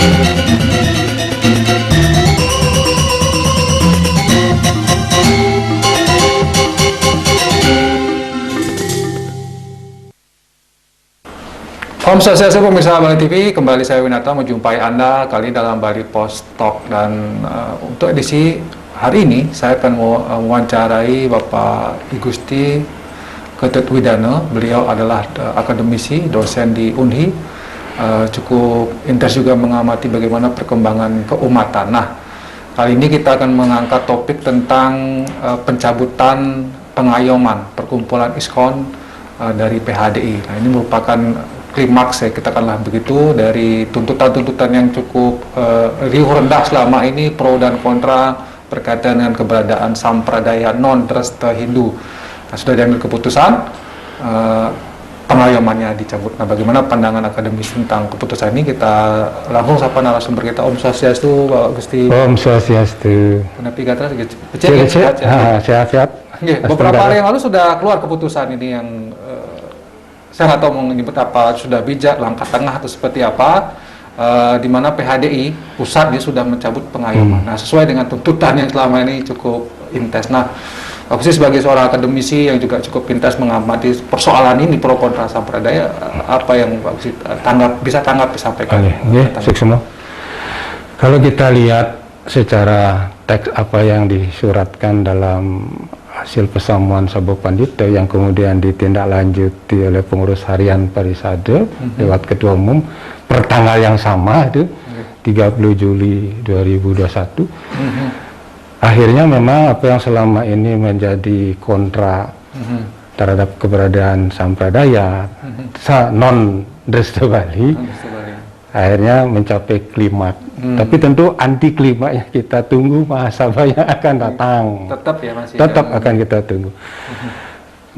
Om Swastiastu pemirsa Bali TV, kembali saya Winata menjumpai Anda kali ini dalam Bali Post Talk, dan untuk edisi hari ini saya akan mewawancarai Bapak I Gusti Ketut Widana. Beliau adalah akademisi, dosen di Unhi, cukup intens juga mengamati bagaimana perkembangan keumatan. Nah, kali ini kita akan mengangkat topik tentang pencabutan pengayoman perkumpulan ISKCON dari PHDI. Nah, ini merupakan klimaks, ya kita katakanlah begitu, dari tuntutan-tuntutan yang cukup riuh rendah selama ini, pro dan kontra berkaitan dengan keberadaan sampradaya non-dresta Hindu. Nah, sudah diambil keputusan, pengayomannya dicabut. Nah, bagaimana pandangan akademis tentang keputusan ini? Kita langsung sapa narasumber kita. Om Swastiastu, Bapak Gusti. Om Swastiastu. Menepi kata sehat-sehat. Beberapa hari yang lalu sudah keluar keputusan ini yang saya nggak tahu mau menyebut apa, sudah bijak, langkah tengah atau seperti apa, di mana PHDI pusat dia sudah mencabut pengayoman. Nah, sesuai dengan tuntutan yang selama ini cukup intens. Nah, aku sih sebagai seorang akademisi yang juga cukup intens mengamati persoalan ini pro kontra sampradaya, apa yang bisa tanggap disampaikan? Semua. Kalau kita lihat secara teks apa yang disuratkan dalam hasil persamuan Sabuk Pandita yang kemudian ditindaklanjuti oleh pengurus harian Parisade lewat Ketua Umum per tanggal yang sama itu 30 Juli 2021. Akhirnya memang apa yang selama ini menjadi kontra terhadap keberadaan sampradaya non-dresta Bali akhirnya mencapai klimak. Tapi tentu anti klimaknya kita tunggu masa yang akan datang. Tetap ya masih. Tetap akan kita tunggu.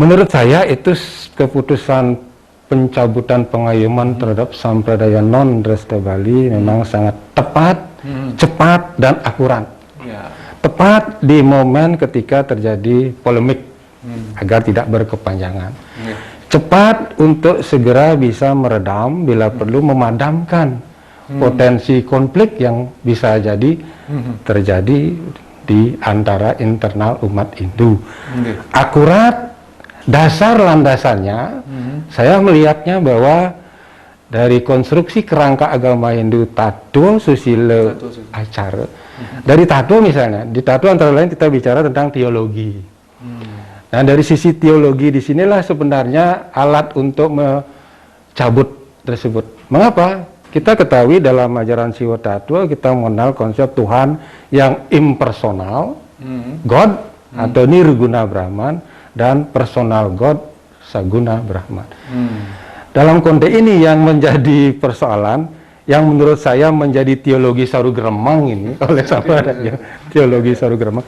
Menurut saya itu keputusan pencabutan pengayoman terhadap sampradaya non-dresta Bali memang sangat tepat, cepat dan akurat. Ya. Tepat di momen ketika terjadi polemik agar tidak berkepanjangan. Ya. Cepat untuk segera bisa meredam, bila perlu memadamkan potensi konflik yang bisa jadi terjadi di antara internal umat Hindu. Akurat, dasar landasannya, saya melihatnya bahwa dari konstruksi kerangka agama Hindu Tattva Susila Acara. Dari Tattva misalnya, di Tattva antara lain kita bicara tentang teologi. Nah, dari sisi teologi di sinilah sebenarnya alat untuk mencabut tersebut. Mengapa? Kita ketahui dalam ajaran Siwa Tattva kita mengenal konsep Tuhan yang impersonal, God atau Nirguna Brahman, dan personal God, Saguna Brahman. Dalam konteks ini yang menjadi persoalan, yang menurut saya menjadi teologi Sarugremang ini oleh sahabatnya, teologi Sarugremang.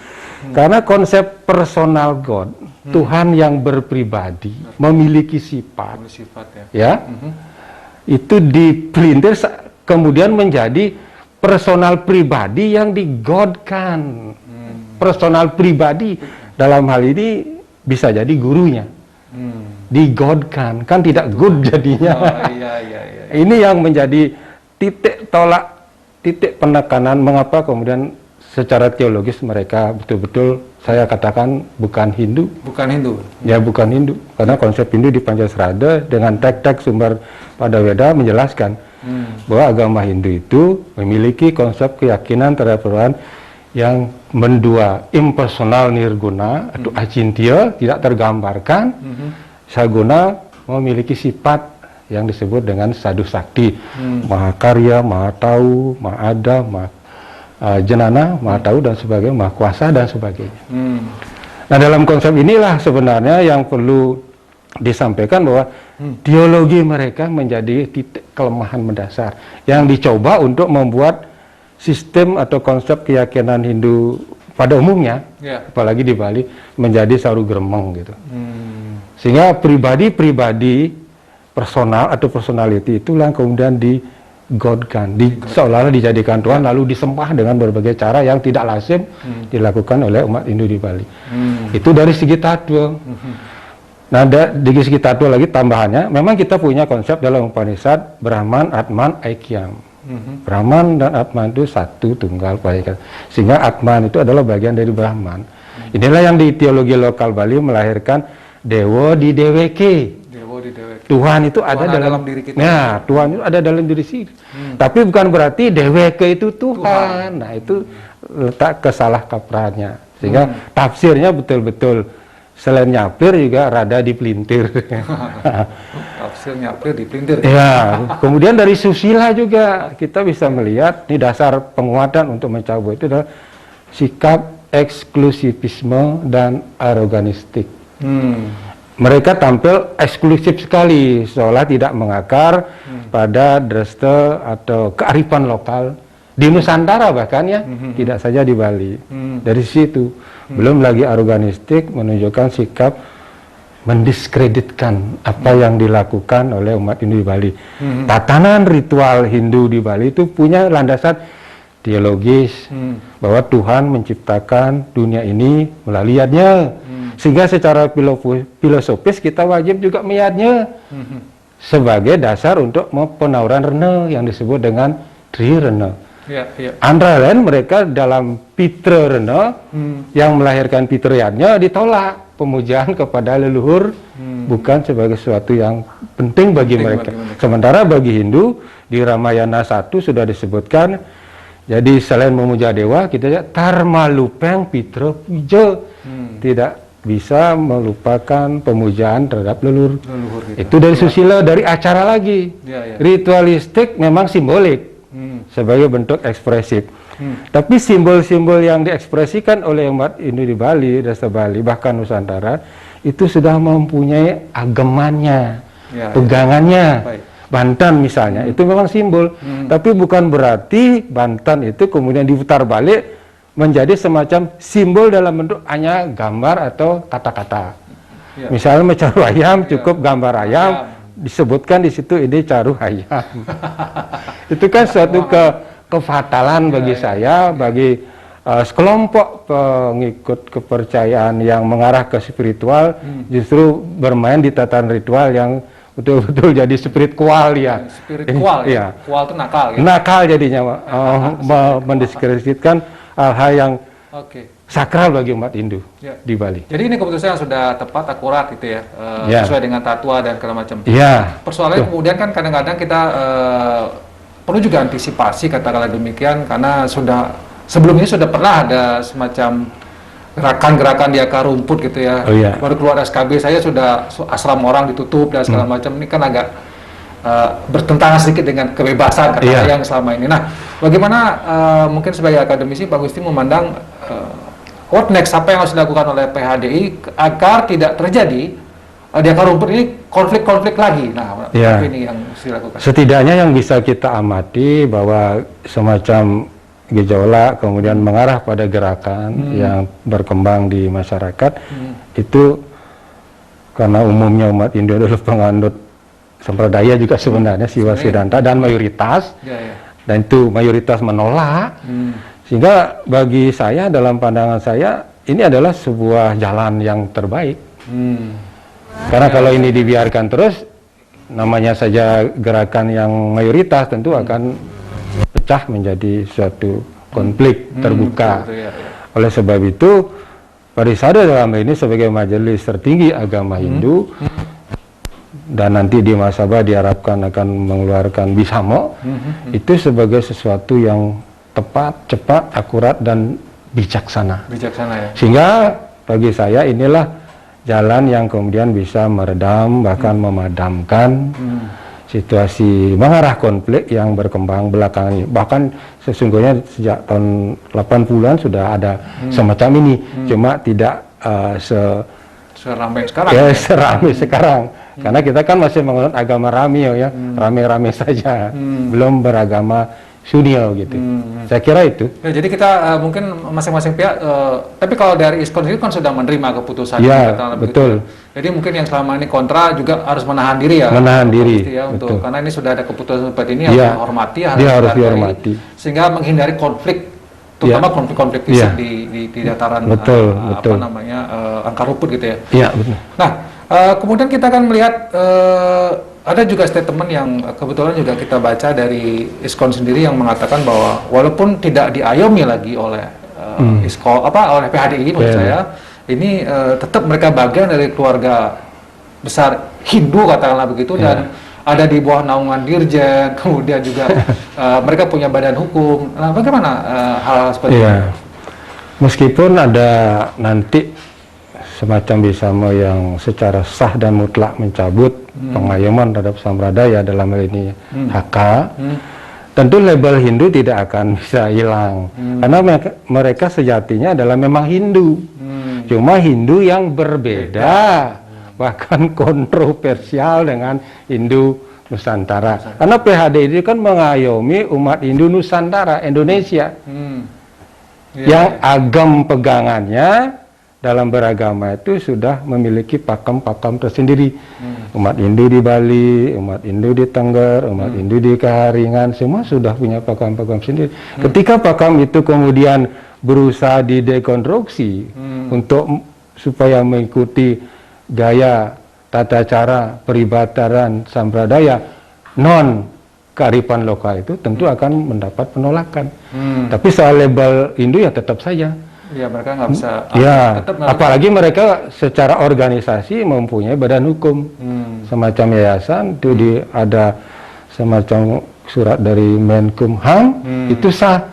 Karena konsep personal God, Tuhan yang berpribadi, memiliki sifat, ya, itu dipelintir kemudian menjadi personal pribadi yang digodkan. Personal pribadi dalam hal ini bisa jadi gurunya, digodkan, kan tidak good jadinya. Ini yang menjadi titik tolak, titik penekanan mengapa kemudian secara teologis mereka betul-betul saya katakan bukan Hindu. Bukan Hindu? Ya, bukan Hindu. Karena konsep Hindu di Pancasrada dengan teks-teks sumber pada Weda menjelaskan bahwa agama Hindu itu memiliki konsep keyakinan terhadap Tuhan yang mendua, impersonal nirguna atau acintya, tidak tergambarkan. Saguna memiliki sifat yang disebut dengan sadu sakti, maha karya, maha tahu, maha ada, maha jenana, maha tahu dan sebagainya, maha kuasa dan sebagainya. Nah, dalam konsep inilah sebenarnya yang perlu disampaikan bahwa teologi mereka menjadi titik kelemahan mendasar yang dicoba untuk membuat sistem atau konsep keyakinan Hindu pada umumnya, apalagi di Bali, menjadi Sarugremang gitu. Sehingga pribadi-pribadi personal atau personality itulah kemudian digodkan, seolah-olah dijadikan Tuhan, lalu disembah dengan berbagai cara yang tidak lazim dilakukan oleh umat Hindu di Bali. Itu dari segi tattva. Nah, dari segi tattva lagi tambahannya, memang kita punya konsep dalam Upanishad Brahman, Atman, Aikyam. Brahman dan Atman itu satu tunggal baik. Sehingga Atman itu adalah bagian dari Brahman. Inilah yang di teologi lokal Bali melahirkan Dewa di Deweke. Dewa di Deweke. Tuhan itu ada dalam diri kita. Nah, Tuhan itu ada dalam diri sendiri. Tapi bukan berarti Deweke itu Tuhan. Nah, itu letak kesalah kaprahannya. Sehingga tafsirnya betul-betul selain nyapir juga rada dipelintir. Tafsir nyapir dipelintir. Ya, kemudian dari susila juga kita bisa melihat ini dasar penguatan untuk mencabut itu adalah sikap eksklusivisme dan aroganistik. Mereka tampil eksklusif sekali, seolah tidak mengakar pada dreste atau kearifan lokal di Nusantara bahkan ya, tidak saja di Bali. Dari situ, belum lagi aroganistik menunjukkan sikap mendiskreditkan apa yang dilakukan oleh umat Hindu di Bali. Tatanan ritual Hindu di Bali itu punya landasan teologis, bahwa Tuhan menciptakan dunia ini melalui yadnya. Sehingga secara filosofis kita wajib juga meyadnya sebagai dasar untuk penauran rena yang disebut dengan Tri Rena. Antara lain mereka dalam Pitra Rena yang melahirkan Pitra Yadnya ditolak pemujaan kepada leluhur bukan sebagai sesuatu yang penting bagi mereka. Sementara bagi Hindu di Ramayana 1 sudah disebutkan, jadi selain memuja dewa kita lihat Dharma Lupeng Pitra Puja, tidak bisa melupakan pemujaan terhadap leluhur gitu. Itu dari susila, dari acara lagi. Ritualistik memang simbolik sebagai bentuk ekspresif. Tapi simbol-simbol yang diekspresikan oleh umat Hindu di Bali, Desa Bali, bahkan Nusantara, itu sudah mempunyai agemannya, pegangannya. Bantan misalnya, itu memang simbol. Tapi bukan berarti Bantan itu kemudian diputar balik menjadi semacam simbol dalam bentuk hanya gambar atau kata-kata. Misalnya mencaru ayam, cukup gambar ayam, disebutkan di situ ini caru ayam. Itu kan suatu kefatalan bagi saya, bagi sekelompok pengikut kepercayaan yang mengarah ke spiritual, justru bermain di tatanan ritual yang betul-betul jadi spiritual ya. Spiritual ya. Kual itu nakal gitu. Nakal jadinya, mendiskreditkan hal-hal yang sakral bagi umat Hindu di Bali. Jadi ini keputusan yang sudah tepat, akurat gitu ya, sesuai dengan tatwa dan segala macam. Persoalannya kemudian kan kadang-kadang kita perlu juga antisipasi, katakanlah demikian, karena sebelumnya sudah pernah ada semacam gerakan-gerakan di akar rumput gitu ya. Baru keluar SKB saya sudah asram orang ditutup dan segala macam. Ini kan agak bertentangan sedikit dengan kebebasan kata yang selama ini. Nah, bagaimana mungkin sebagai akademisi Pak Gusti memandang what next, apa yang harus dilakukan oleh PHDI agar tidak terjadi di akar rumput ini konflik-konflik lagi. Nah, apa ini yang harus dilakukan? Setidaknya yang bisa kita amati bahwa semacam gejolak kemudian mengarah pada gerakan yang berkembang di masyarakat itu karena umumnya umat Hindu adalah penganut sampradaya juga sebenarnya Siwa Siddhanta dan mayoritas dan itu mayoritas menolak sehingga bagi saya dalam pandangan saya ini adalah sebuah jalan yang terbaik karena kalau ini dibiarkan terus namanya saja gerakan yang mayoritas tentu akan pecah menjadi suatu konflik terbuka. Oleh sebab itu Parisada dalam ini sebagai majelis tertinggi agama Hindu dan nanti di Mahasabha diharapkan akan mengeluarkan Bisamo itu sebagai sesuatu yang tepat, cepat, akurat dan bijaksana. Sehingga bagi saya inilah jalan yang kemudian bisa meredam bahkan memadamkan situasi mengarah konflik yang berkembang belakangan ini. Bahkan sesungguhnya sejak tahun 80-an sudah ada semacam ini, cuma tidak seramai sekarang. Seramai sekarang. Karena kita kan masih menganut agama Ramyo ya, rame-rame saja, belum beragama Sunil gitu. Saya kira itu. Ya, jadi kita mungkin masing-masing pihak, tapi kalau dari ISKCON itu kan sudah menerima keputusan. Betul. Jadi mungkin yang selama ini kontra juga harus menahan diri ya. Menahan diri. Ya, untuk, karena ini sudah ada keputusan seperti ini, harus dihormati, harus dihormati. Sehingga menghindari konflik, terutama konflik-konflik fisik di dataran apa namanya angka rumput gitu ya. Iya betul. Nah, kemudian kita akan melihat ada juga statement yang kebetulan juga kita baca dari ISKON sendiri yang mengatakan bahwa walaupun tidak diayomi lagi oleh oleh PHDI menurut saya, ini tetap mereka bagian dari keluarga besar Hindu katakanlah begitu, dan ada di bawah naungan dirjen, kemudian juga mereka punya badan hukum. Nah, bagaimana hal seperti ini? Meskipun ada nanti semacam Bisama yang secara sah dan mutlak mencabut pengayoman terhadap Sampradaya dalam hal ini HK, tentu label Hindu tidak akan bisa hilang, karena mereka sejatinya adalah memang Hindu, cuma Hindu yang berbeda, bahkan kontroversial dengan Hindu Nusantara. Karena PHD itu kan mengayomi umat Hindu Nusantara, Indonesia, yang agam pegangannya dalam beragama itu sudah memiliki pakem-pakem tersendiri. Umat Hindu di Bali, umat Hindu di Tengger, umat Hindu di Kaharingan, semua sudah punya pakem-pakem sendiri. Ketika pakem itu kemudian berusaha didekonstruksi untuk supaya mengikuti gaya tata cara peribadatan Sampradaya non kearifan lokal, itu tentu akan mendapat penolakan. Tapi soal label Hindu ya tetap saja. Ya, mereka nggak bisa. Ya, tetap apalagi mereka secara organisasi mempunyai badan hukum, semacam yayasan itu ada semacam surat dari Menkumham, itu sah.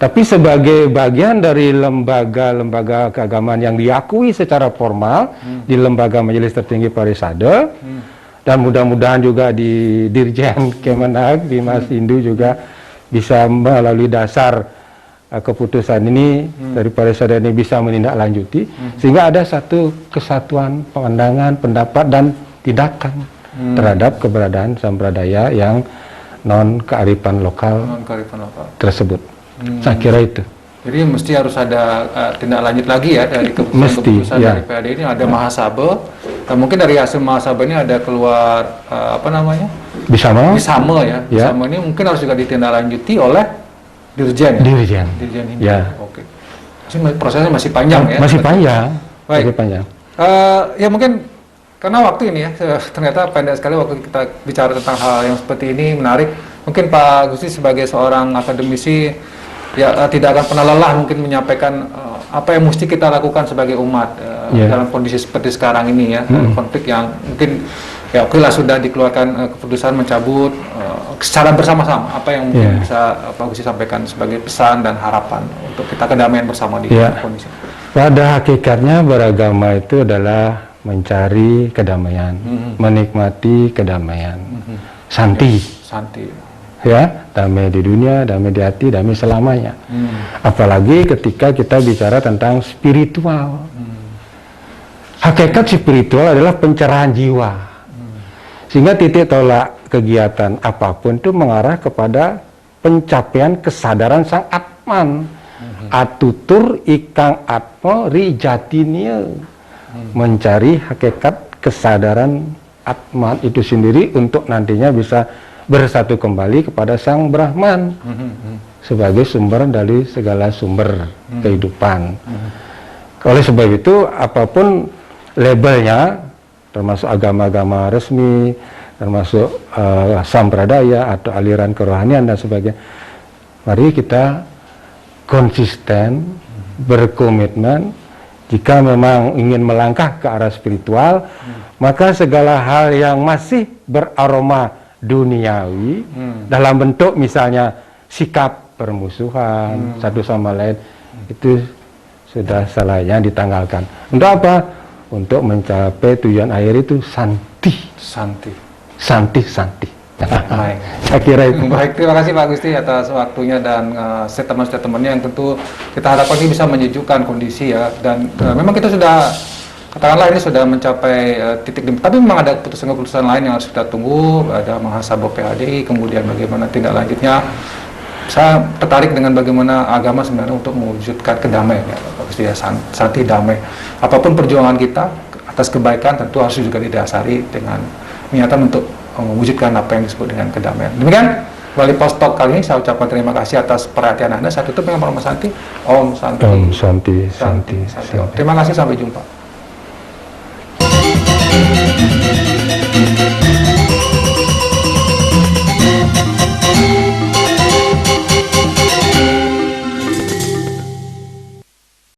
Tapi sebagai bagian dari lembaga keagamaan yang diakui secara formal di lembaga majelis tertinggi Parisade, dan mudah-mudahan juga di Dirjen Kemenag, di Mas Hindu juga bisa melalui dasar keputusan ini dari Parisade ini bisa menindaklanjuti, sehingga ada satu kesatuan pandangan, pendapat dan tindakan terhadap keberadaan Sampradaya yang non kearifan lokal tersebut. Saya kira itu. Jadi mesti harus ada tindak lanjut lagi ya dari keputusan dari PHD ini, ada Mahasabe. Mungkin dari hasil Mahasabe ini ada keluar Bisama ya. Bisama ini mungkin harus juga ditindaklanjuti oleh Dirjen. Dirjen Hindu. Oke. Prosesnya masih panjang ya. Masih panjang. Baik. Masih panjang. Ya mungkin karena waktu ini ya, ternyata pendek sekali waktu kita bicara tentang hal yang seperti ini, menarik. Mungkin Pak Gusti sebagai seorang akademisi ya tidak akan pernah lelah mungkin menyampaikan apa yang mesti kita lakukan sebagai umat dalam kondisi seperti sekarang ini ya, konflik yang mungkin ya oke lah sudah dikeluarkan keputusan mencabut secara bersama-sama, apa yang mungkin bisa Pak Gusti sampaikan sebagai pesan dan harapan untuk kita kedamaian bersama di kondisi. Pada hakikatnya beragama itu adalah mencari kedamaian, menikmati kedamaian, santi. Ya, damai di dunia, damai di hati, damai selamanya. Apalagi ketika kita bicara tentang spiritual. Hakikat spiritual adalah pencerahan jiwa. Sehingga titik tolak kegiatan apapun itu mengarah kepada pencapaian kesadaran sang Atman. Atutur ikang atma rijatinya. Mencari hakikat kesadaran Atman itu sendiri untuk nantinya bisa bersatu kembali kepada Sang Brahman sebagai sumber dari segala sumber kehidupan. Oleh sebab itu, apapun labelnya, termasuk agama-agama resmi, termasuk Sampradaya atau aliran kerohanian dan sebagainya, mari kita konsisten, berkomitmen. Jika memang ingin melangkah ke arah spiritual, maka segala hal yang masih beraroma duniawi dalam bentuk misalnya sikap permusuhan satu sama lain, itu sudah salahnya ditanggalkan. Untuk apa? Untuk mencapai tujuan akhir itu santi. Baik. Saya kira itu. Baik, terima kasih Pak Gusti atas waktunya dan statement-statementnya yang tentu kita harapkan ini bisa menyejukkan kondisi ya, dan memang kita sudah katakanlah ini sudah mencapai titik limit, tapi memang ada keputusan-keputusan lain yang harus kita tunggu, ada Mahasabe PHDI, kemudian bagaimana tindak lanjutnya. Saya tertarik dengan bagaimana agama sebenarnya untuk mewujudkan kedamaian ya, Pak Gusti ya, santi damai. Apapun perjuangan kita atas kebaikan tentu harus juga didasari dengan niatan untuk mewujudkan apa yang disebut dengan kedamaian. Demikian Bali Post Talk kali ini, saya ucapkan terima kasih atas perhatian Anda. Saya tutup dengan Om Santi. Om Santi. Om Santi. Terima kasih, sampai jumpa.